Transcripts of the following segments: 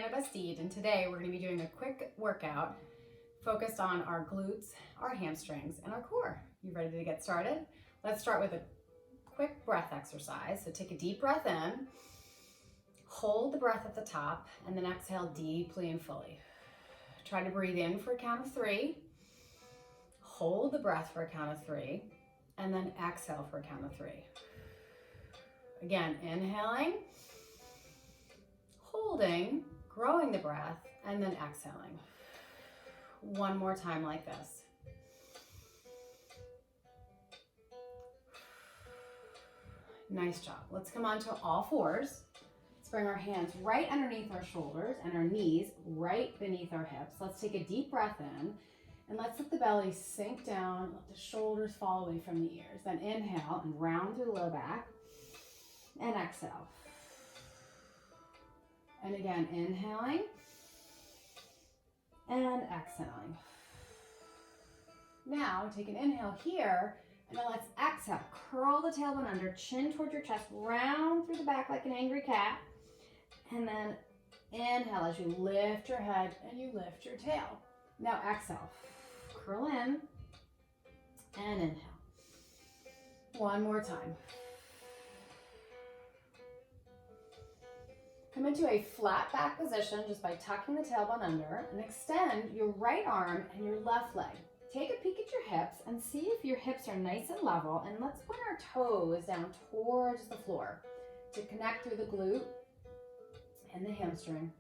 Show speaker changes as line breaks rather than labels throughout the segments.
Deanna Busteed, and today we're going to be doing a quick workout focused on our glutes, our hamstrings, and our core. You ready to get started? Let's start with a quick breath exercise. So take a deep breath in, hold the breath at the top, and then exhale deeply and fully. Try to breathe in for a count of 3, hold the breath for a count of 3, and then exhale for a count of 3. Again, inhaling, holding, growing the breath, and then exhaling. One more time like this. Nice job. Let's come on to all fours. Let's bring our hands right underneath our shoulders and our knees right beneath our hips. Let's take a deep breath in and let's let the belly sink down, let the shoulders fall away from the ears. Then inhale and round through the low back and exhale. And again, inhaling and exhaling. Now take an inhale here, and then let's exhale. Curl the tailbone under, chin towards your chest, round through the back like an angry cat. And then inhale as you lift your head and you lift your tail. Now exhale. Curl in and inhale. One more time. Come into a flat back position just by tucking the tailbone under and extend your right arm and your left leg. Take a peek at your hips and see if your hips are nice and level, and let's point our toes down towards the floor to connect through the glute and the hamstring.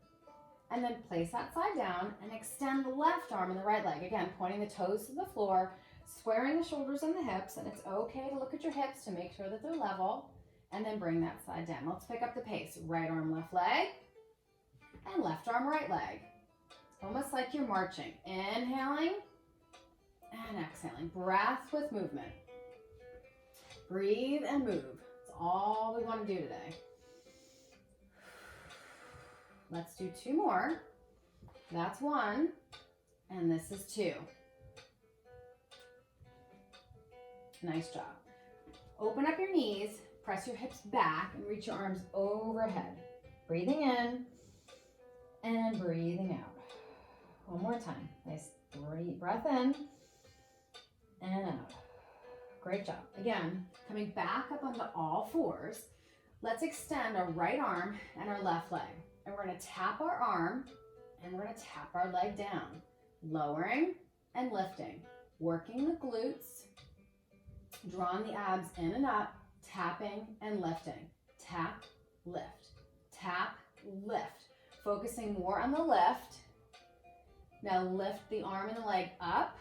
And then place that side down and extend the left arm and the right leg. Again, pointing the toes to the floor, squaring the shoulders and the hips, and it's okay to look at your hips to make sure that they're level. And then bring that side down. Let's pick up the pace. Right arm, left leg, and left arm, right leg. Almost like you're marching. Inhaling and exhaling. Breath with movement. Breathe and move. That's all we want to do today. Let's do 2 more. That's 1, and this is 2. Nice job. Open up your knees. Press your hips back and reach your arms overhead. Breathing in and breathing out. One more time. Nice breath in and out. Great job. Again, coming back up onto all fours, let's extend our right arm and our left leg. And we're going to tap our arm and we're going to tap our leg down. Lowering and lifting. Working the glutes. Drawing the abs in and up. Tapping and lifting. Tap, lift. Tap, lift. Focusing more on the lift. Now lift the arm and the leg up.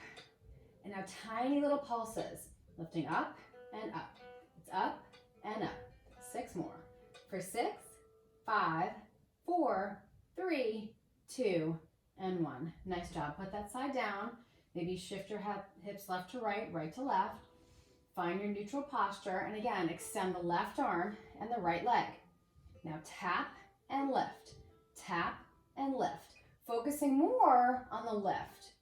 And now tiny little pulses. Lifting up and up. It's up and up. 6 more. For 6, 5, 4, 3, 2, and 1. Nice job. Put that side down. Maybe shift your hips left to right, right to left. Find your neutral posture, and again, extend the left arm and the right leg. Now tap and lift, tap and lift. Focusing more on the lift.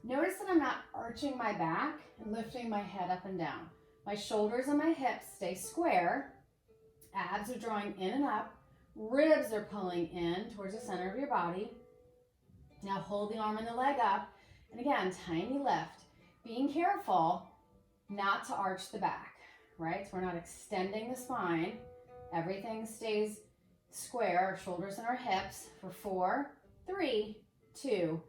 Notice that I'm not arching my back and lifting my head up and down. My shoulders and my hips stay square. Abs are drawing in and up. Ribs are pulling in towards the center of your body. Now hold the arm and the leg up, and again, tiny lift. Being careful not to arch the back, right? So we're not extending the spine. Everything stays square, our shoulders and our hips for 4, 3, 2,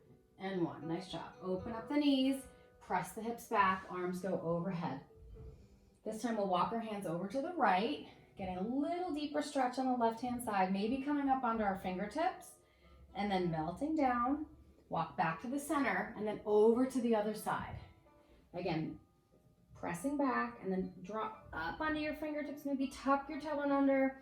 and 1. Nice job. Open up the knees, press the hips back, arms go overhead. This time we'll walk our hands over to the right, getting a little deeper stretch on the left-hand side, maybe coming up onto our fingertips, and then melting down, walk back to the center, and then over to the other side. Again, pressing back and then drop up onto your fingertips, maybe tuck your tailbone under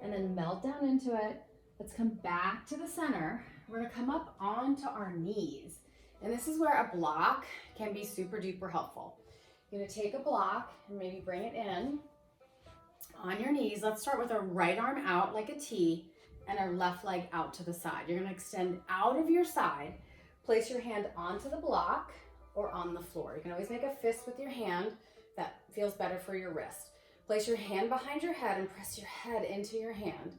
and then melt down into it. Let's come back to the center. We're gonna come up onto our knees. And this is where a block can be super duper helpful. You're gonna take a block and maybe bring it in on your knees. Let's start with our right arm out like a T and our left leg out to the side. You're gonna extend out of your side, place your hand onto the block or on the floor. You can always make a fist with your hand. That feels better for your wrist. Place your hand behind your head and press your head into your hand.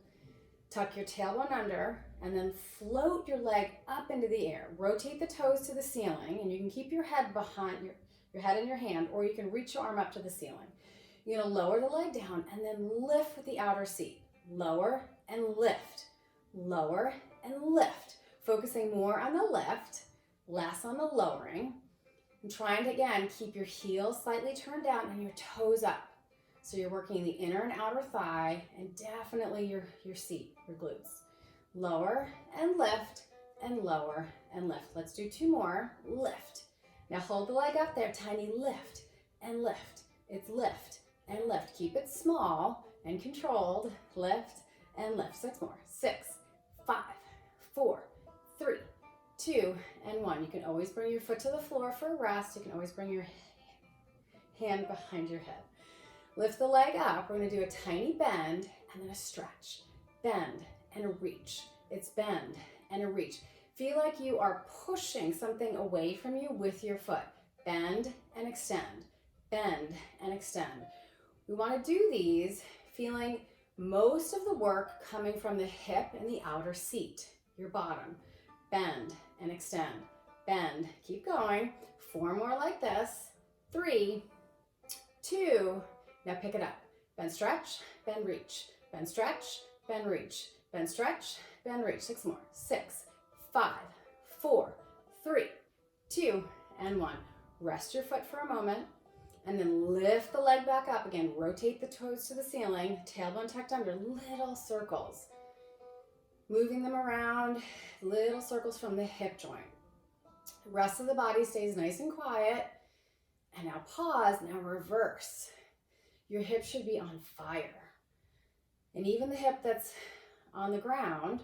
Tuck your tailbone under and then float your leg up into the air. Rotate the toes to the ceiling, and you can keep your head behind your head in your hand, or you can reach your arm up to the ceiling. You're gonna lower the leg down and then lift with the outer seat. Lower and lift, lower and lift. Focusing more on the lift, less on the lowering. And trying to, again, keep your heels slightly turned down and your toes up. So you're working the inner and outer thigh and definitely your seat, your glutes. Lower and lift and lower and lift. Let's do 2 more. Lift. Now hold the leg up there, tiny lift and lift. It's lift and lift. Keep it small and controlled. Lift and lift. 6 more. 6, 5, 4, 3, 2, and 1. You can always bring your foot to the floor for a rest. You can always bring your hand behind your head. Lift the leg up. We're going to do a tiny bend and then a stretch. Bend and a reach. It's bend and a reach. Feel like you are pushing something away from you with your foot. Bend and extend. Bend and extend. We want to do these feeling most of the work coming from the hip and the outer seat, your bottom. Bend and extend. Bend. Keep going. 4 more like this. 3, 2, now pick it up. Bend, stretch, bend, reach. Bend, stretch, bend, reach. Bend, stretch, bend, reach. 6 more. 6, 5, 4, 3, 2, and 1. Rest your foot for a moment, and then lift the leg back up again. Rotate the toes to the ceiling, tailbone tucked under, little circles. Moving them around, little circles from the hip joint. The rest of the body stays nice and quiet. And now pause, now reverse. Your hip should be on fire. And even the hip that's on the ground,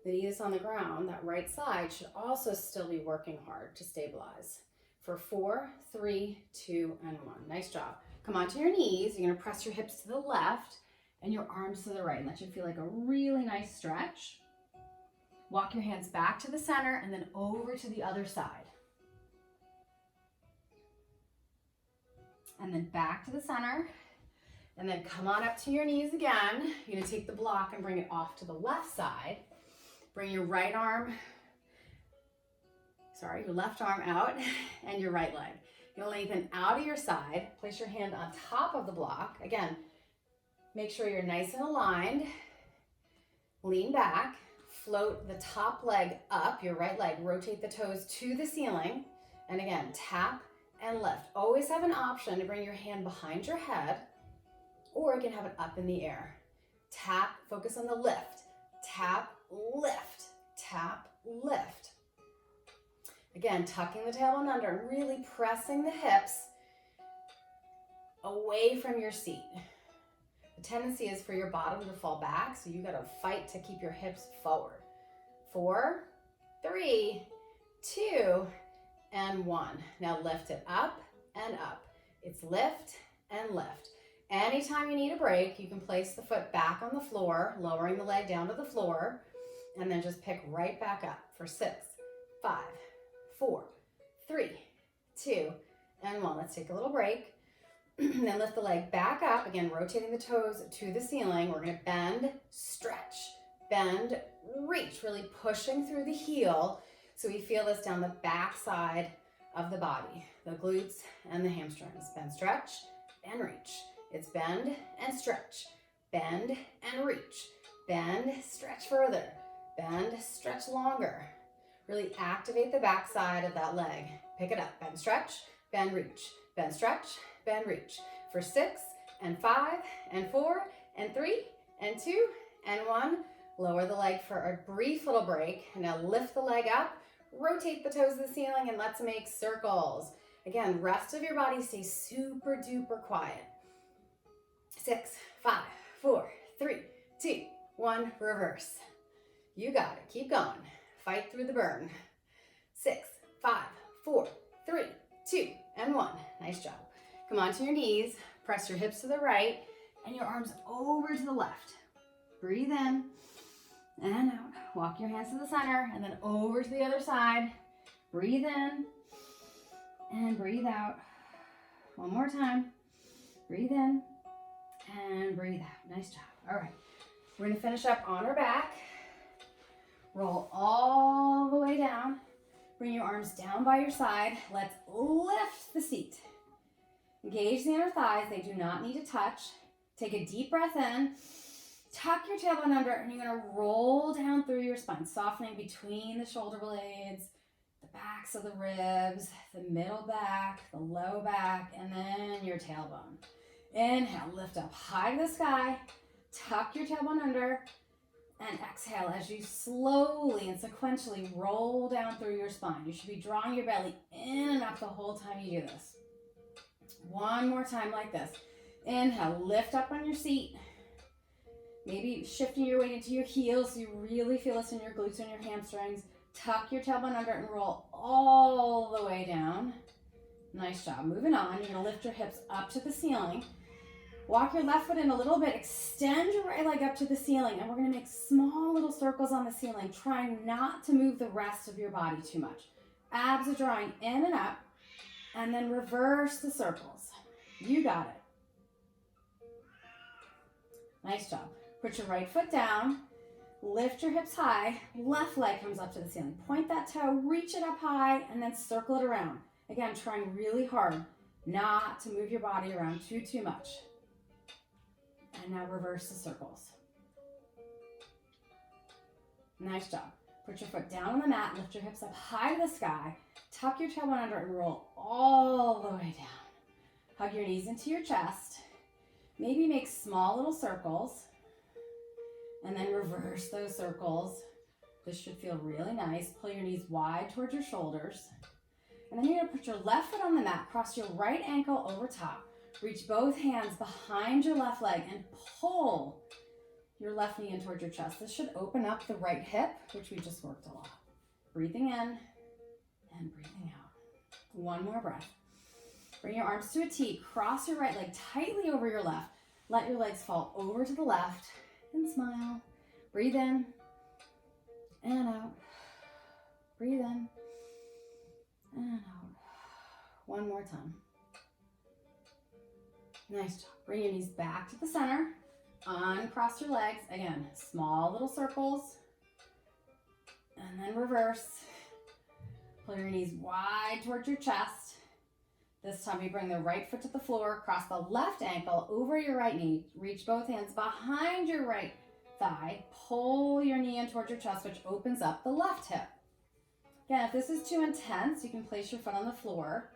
the knee that's on the ground, that right side should also still be working hard to stabilize. For 4, 3, 2, and 1. Nice job. Come onto your knees. You're gonna press your hips to the left and your arms to the right. And that should feel like a really nice stretch. Walk your hands back to the center and then over to the other side. And then back to the center. And then come on up to your knees again. You're gonna take the block and bring it off to the left side. Bring your right arm, your left arm out and your right leg. You'll lengthen out of your side. Place your hand on top of the block. Again, make sure you're nice and aligned. Lean back, float the top leg up, your right leg. Rotate the toes to the ceiling. And again, tap and lift. Always have an option to bring your hand behind your head, or you can have it up in the air. Tap, focus on the lift. Tap, lift, tap, lift. Again, tucking the tailbone under and really pressing the hips away from your seat. The tendency is for your bottom to fall back, so you gotta fight to keep your hips forward. 4, 3, 2, and 1. Now lift it up and up. It's lift and lift. Anytime you need a break, you can place the foot back on the floor, lowering the leg down to the floor, and then just pick right back up for 6, 5, 4, 3, 2, and 1. Let's take a little break. Then lift the leg back up, again, rotating the toes to the ceiling. We're gonna bend, stretch, bend, reach, really pushing through the heel so we feel this down the back side of the body, the glutes and the hamstrings. Bend, stretch, and reach. It's bend and stretch, bend and reach, bend, stretch further, bend, stretch longer. Really activate the back side of that leg. Pick it up, bend, stretch, bend, reach, bend, stretch, bend, reach. For 6 and 5 and 4 and 3 and 2 and 1. Lower the leg for a brief little break. And now lift the leg up, rotate the toes to the ceiling, and let's make circles. Again, rest of your body stays super duper quiet. 6, 5, 4, 3, 2, 1, reverse. You got it, keep going. Fight through the burn. 6, 5, 4, 3, 2, and 1. Nice job. Come onto your knees, press your hips to the right, and your arms over to the left. Breathe in and out. Walk your hands to the center, and then over to the other side. Breathe in and breathe out. One more time. Breathe in and breathe out. Nice job. All right. We're gonna finish up on our back. Roll all the way down. Bring your arms down by your side. Let's lift the seat. Engage the inner thighs. They do not need to touch. Take a deep breath in. Tuck your tailbone under, and you're gonna roll down through your spine, softening between the shoulder blades, the backs of the ribs, the middle back, the low back, and then your tailbone. Inhale, lift up high to the sky. Tuck your tailbone under. And exhale as you slowly and sequentially roll down through your spine. You should be drawing your belly in and up the whole time you do this. One more time like this. Inhale, lift up on your seat. Maybe shifting your weight into your heels so you really feel this in your glutes and your hamstrings. Tuck your tailbone under and roll all the way down. Nice job. Moving on, you're gonna lift your hips up to the ceiling. Walk your left foot in a little bit, extend your right leg up to the ceiling, and we're gonna make small little circles on the ceiling, trying not to move the rest of your body too much. Abs are drawing in and up, and then reverse the circles. You got it. Nice job. Put your right foot down, lift your hips high, left leg comes up to the ceiling. Point that toe, reach it up high, and then circle it around. Again, trying really hard not to move your body around too much. And now reverse the circles. Nice job. Put your foot down on the mat, lift your hips up high to the sky, tuck your tailbone under and roll all the way down. Hug your knees into your chest. Maybe make small little circles and then reverse those circles. This should feel really nice. Pull your knees wide towards your shoulders. And then you're gonna put your left foot on the mat, cross your right ankle over top. Reach both hands behind your left leg and pull your left knee in towards your chest. This should open up the right hip, which we just worked a lot. Breathing in and breathing out. One more breath. Bring your arms to a T. Cross your right leg tightly over your left. Let your legs fall over to the left and smile. Breathe in and out. Breathe in and out. One more time. Nice job. Bring your knees back to the center. Uncross your legs. Again, small little circles. And then reverse. Pull your knees wide towards your chest. This time we bring the right foot to the floor. Cross the left ankle over your right knee. Reach both hands behind your right thigh. Pull your knee in towards your chest, which opens up the left hip. Again, if this is too intense, you can place your foot on the floor.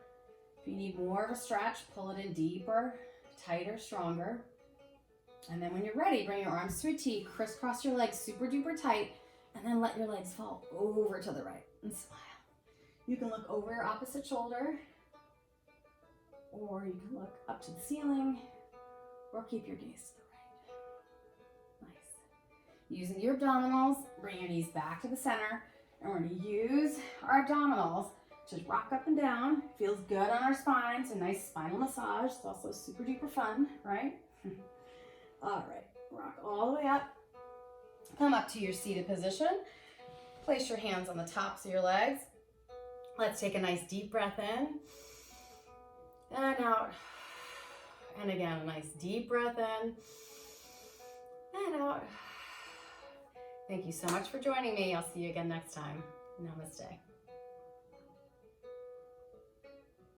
If you need more of a stretch, pull it in deeper, tighter, stronger. And then when you're ready, bring your arms to a T, crisscross your legs super duper tight, and then let your legs fall over to the right and smile. You can look over your opposite shoulder, or you can look up to the ceiling, or keep your gaze to the right. Nice. Using your abdominals, bring your knees back to the center, and we're going to use our abdominals to rock up and down. Feels good on our spine. It's a nice spinal massage. It's also super duper fun, right? All right, rock all the way up. Come up to your seated position. Place your hands on the tops of your legs. Let's take a nice deep breath in and out. And again, a nice deep breath in and out. Thank you so much for joining me. I'll see you again next time. Namaste.